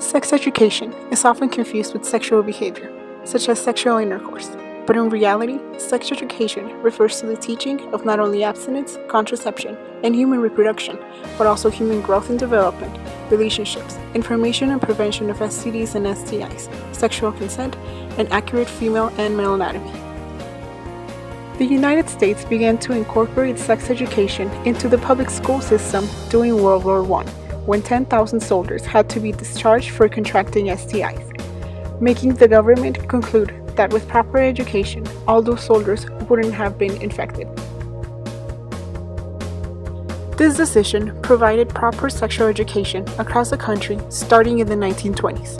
Sex education is often confused with sexual behavior, such as sexual intercourse, but in reality, sex education refers to the teaching of not only abstinence, contraception, and human reproduction, but also human growth and development, relationships, information and prevention of STDs and STIs, sexual consent, and accurate female and male anatomy. The United States began to incorporate sex education into the public school system during World War I, when 10,000 soldiers had to be discharged for contracting STIs, making the government conclude that with proper education, all those soldiers wouldn't have been infected. This decision provided proper sexual education across the country starting in the 1920s.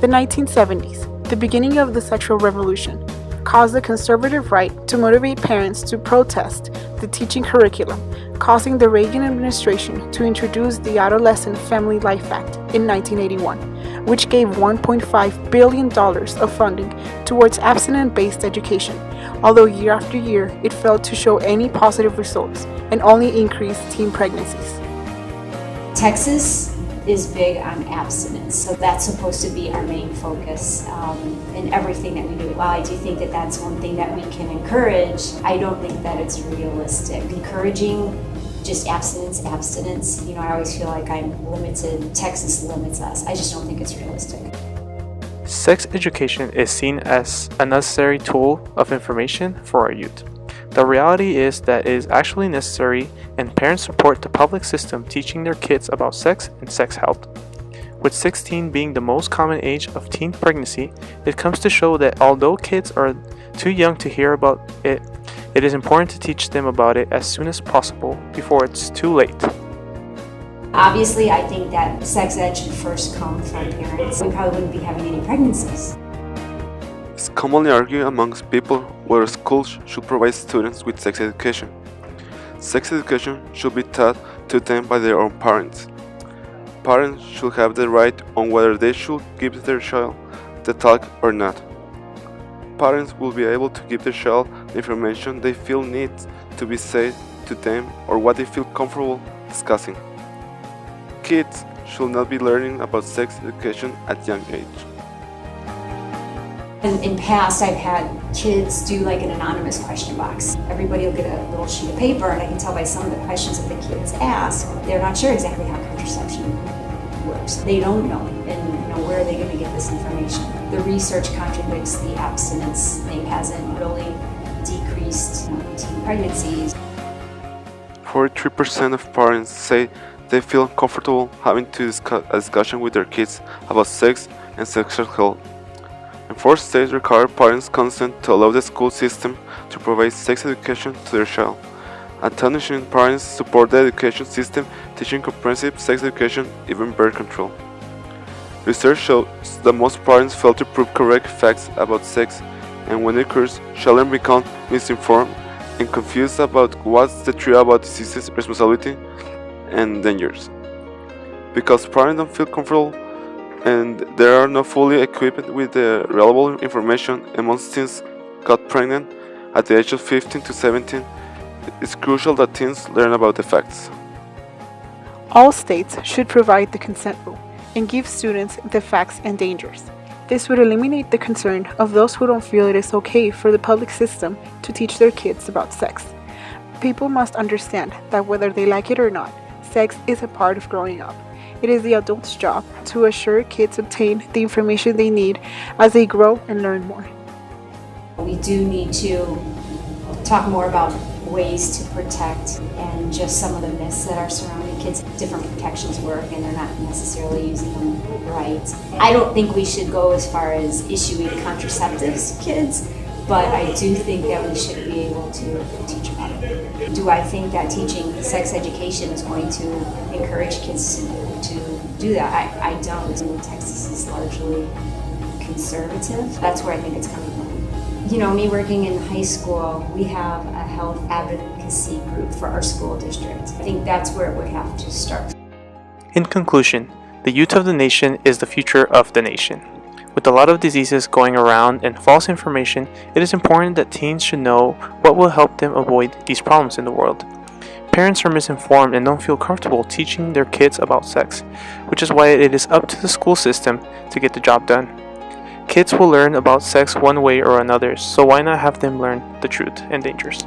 The 1970s, the beginning of the sexual revolution, caused the conservative right to motivate parents to protest the teaching curriculum, causing the Reagan administration to introduce the Adolescent Family Life Act in 1981, which gave $1.5 billion of funding towards abstinence-based education, although year after year it failed to show any positive results and only increased teen pregnancies. Texas is big on abstinence, so that's supposed to be our main focus in everything that we do. While I do think that that's one thing that we can encourage, I don't think that it's realistic. Encouraging just abstinence, I always feel like I'm limited. Texas limits us. I just don't think it's realistic. Sex education is seen as a necessary tool of information for our youth. The reality is that it is actually necessary, and parents support the public system teaching their kids about sex and sex health. With 16 being the most common age of teen pregnancy, it comes to show that although kids are too young to hear about it, it is important to teach them about it as soon as possible before it's too late. Obviously, I think that sex ed should first come from parents. We probably wouldn't be having any pregnancies. It's commonly argued amongst people whether schools should provide students with sex education. Sex education should be taught to them by their own parents. Parents should have the right on whether they should give their child the talk or not. Parents will be able to give their child the information they feel needs to be said to them or what they feel comfortable discussing. Kids should not be learning about sex education at young age. In past, I've had kids do like an anonymous question box. Everybody will get a little sheet of paper, and I can tell by some of the questions that the kids ask, they're not sure exactly how contraception works. They don't know, and where are they going to get this information? The research contradicts the abstinence thing. Hasn't really decreased teen pregnancies. 43% of parents say they feel comfortable having to discuss a discussion with their kids about sex and sexual health. And 4 states require parents' consent to allow the school system to provide sex education to their child. Astonishing parents support the education system teaching comprehensive sex education, even birth control. Research shows that most parents fail to prove correct facts about sex, and when it occurs, children become misinformed and confused about what's the truth about diseases, responsibility, and dangers. Because parents don't feel comfortable and they are not fully equipped with the relevant information, and most teens got pregnant at the age of 15 to 17, it's crucial that teens learn about the facts. All states should provide the consent rule and give students the facts and dangers. This would eliminate the concern of those who don't feel it is okay for the public system to teach their kids about sex. People must understand that whether they like it or not, sex is a part of growing up. It is the adult's job to assure kids obtain the information they need as they grow and learn more. We do need to talk more about ways to protect and just some of the myths that are surrounding kids. Different protections work and they're not necessarily using them right. I don't think we should go as far as issuing contraceptives to kids, but I do think that we should be able to teach about it. Do I think that teaching sex education is going to encourage kids to do that? I don't. Texas is largely conservative. That's where I think it's coming from. Me working in high school, we have a health advocacy group for our school district. I think that's where it would have to start. In conclusion, the youth of the nation is the future of the nation. With a lot of diseases going around and false information, it is important that teens should know what will help them avoid these problems in the world. Parents are misinformed and don't feel comfortable teaching their kids about sex, which is why it is up to the school system to get the job done. Kids will learn about sex one way or another, so why not have them learn the truth and dangers?